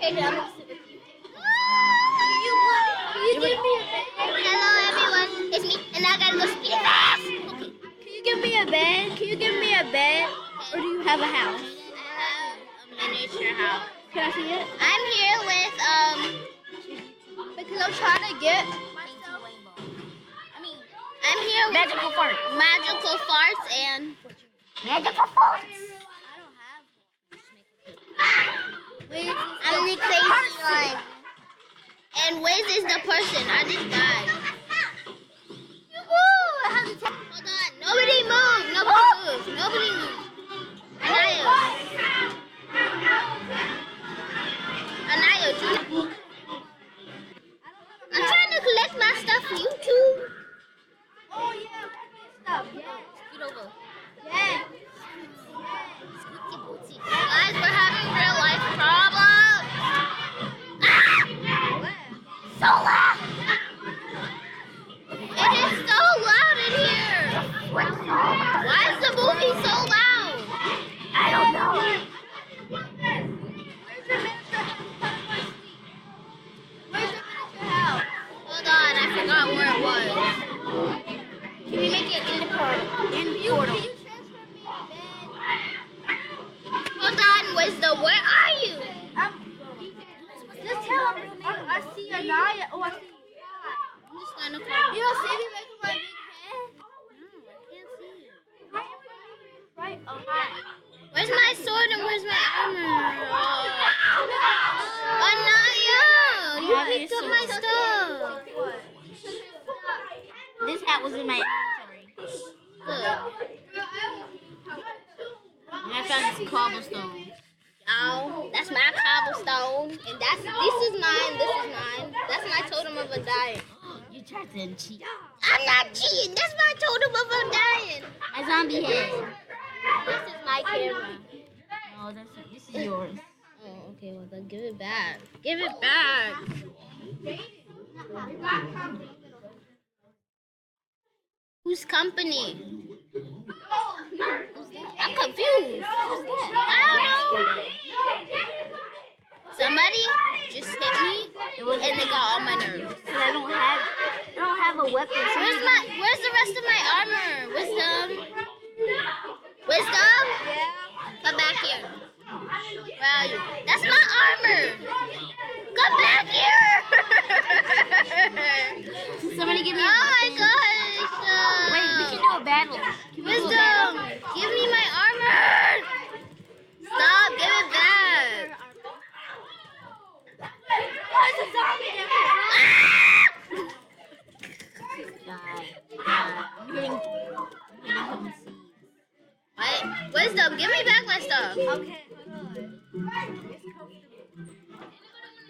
I'm gonna sit with you. You give me a bed? Hello, everyone. It's me, and I gotta go speed fast. Okay. Can you give me a bed? Can you give me a bed? Or do you have a house? I have a miniature house. Can I see it? I'm here with because I'm trying to get myself. I'm here with magical farts and magical farts. I'm the crazy one. And Wiz is the person. I just died. Hold on. Nobody move. Nobody move. Anaya, I'm trying to collect my stuff for you too. Oh yeah, stuff. Yeah. Scoot over. Yeah. Guys, we're having real life problems. So loud. It is so loud in here. Why is the movie so loud? I don't know. Hold on, I forgot where it was. Can we make it in the portal? Hold on, Wisdom, where are you? Just tell him I see Anaya. Oh, I see you. I'm just gonna call. You don't see me making my big head? No, I can't see you. Right? Okay. Where's my sword and where's my armor? Anaya! You picked up my stuff. This hat was in my inventory. And I found this cobblestone. Oh, that's my cobblestone. And this is mine. That's my totem of undying. You tried to cheat. I'm not cheating. That's my totem of undying. My zombie head. This is my camera. No, this is yours. Oh, okay. Well, then give it back. Give it back. Whose company? I'm confused. I don't know. Somebody just hit me and they got on my nerves. I don't have a weapon. Where's the rest of my armor? Wisdom? Yeah. Come back here. Where are you? That's my armor. Come back here. Somebody give me. Oh my gosh. Wait, we can do a battle. Wisdom, give me my armor. Stop, give it back. What? Wisdom, give me back my stuff. Okay.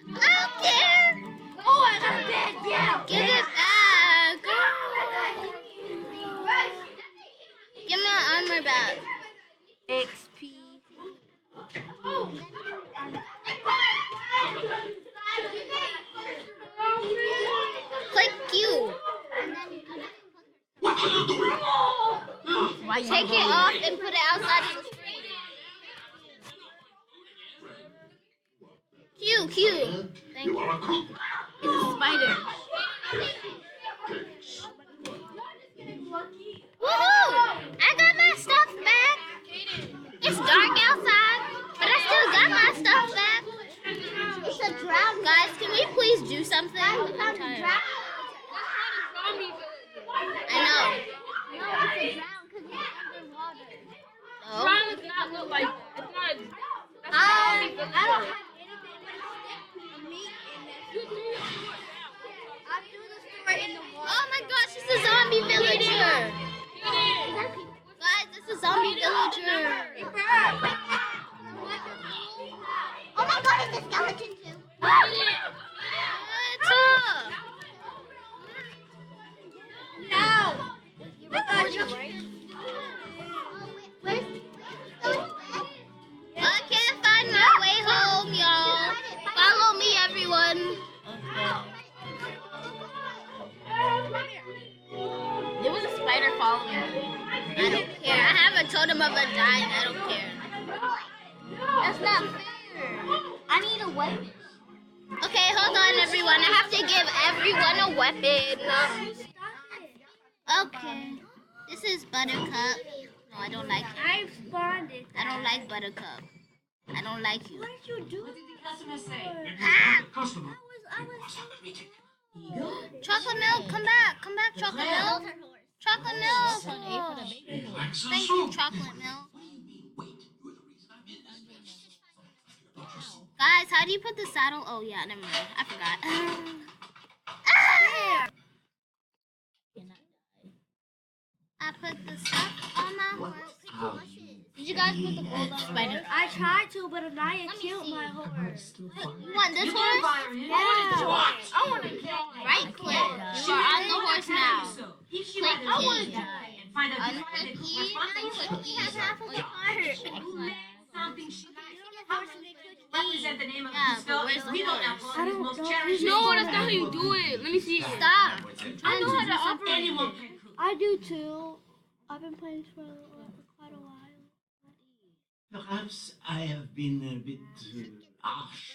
I don't care. Oh, I got a bed. Yeah. Give it back. Give me my armor back. XP. Click Q. What are you doing? Take it off and put it outside of the screen. Q. Thank you. It's a spider. Woohoo! I got my stuff back. It's dark outside, but I still got my stuff back. It's a drown. Guys, can we please do something? I'm tired. I know. No, it's a drown because it's underwater. Oh. Drown does not look like it's not. I don't have anything but a stick of meat in there. I threw the sword in the water. Oh my gosh, it's a zombie villager. Guys, it's a zombie villager. Oh my god, it's a skeleton too. What? No. I can't find my way home, y'all. Follow me, everyone. There was a spider following me. I don't care. I have a totem of undying. I don't care. That's not fair. I need a weapon. Okay, hold on, everyone. I have to give everyone a weapon. Okay. This is Buttercup. No, I don't like you. I spawned it. I don't like Buttercup. I don't like you. What did you do? What did the customer say? Ah! Customer. Chocolate milk, come back. Come back, chocolate milk. Chocolate milk. Thank you, chocolate milk. Guys, how do you put the saddle? Oh, yeah, never mind. I forgot. Ah! I put the stuff on my horse. Did you guys put the gold on Spider? I tried to, but Anaya killed my horse. You want this horse? Yeah. Right click. You are on the horse now. If she Click rather key. die and find out the Unclick private key. correspondence, Unclick key has half of the heart. something she likes. Represent the name of Yeah, the but where's the we don't horse? know his most cherished. No, that's not how you do it. Let me see it. Stop. I know how to operate Anyone it. can cook. I do too. I've been playing for quite a while. Perhaps I have been a bit harsh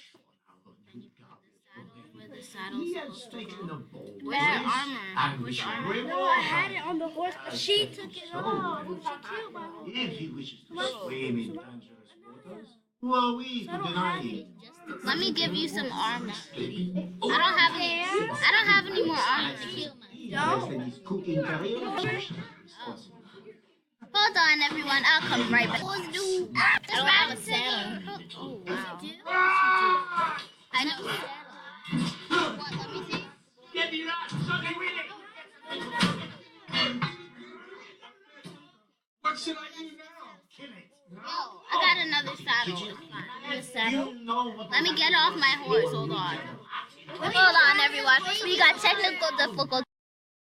on our new Where the guard. saddle's He has supposed to taken go. a bold Where's your risk. armor? I Where's wish your him armor? No, I had it on the horse, but she took it off. She killed my horse. If he wishes to swim in dangerous waters, who are we to deny him? Let me give you some armor. I don't have any. I don't have any more armor to kill myself. He has in his cooking career. Hold on, everyone. I'll come right back. I don't have a saddle. Oh, wow. I know. What? Let me see. Get me that sucking Willie! What should I do now? Kill it. Yo, I got another saddle. It's fine. I got a saddle. You know what Let me get off my horse. Hold on. Hold on, everyone. We got technical difficulties.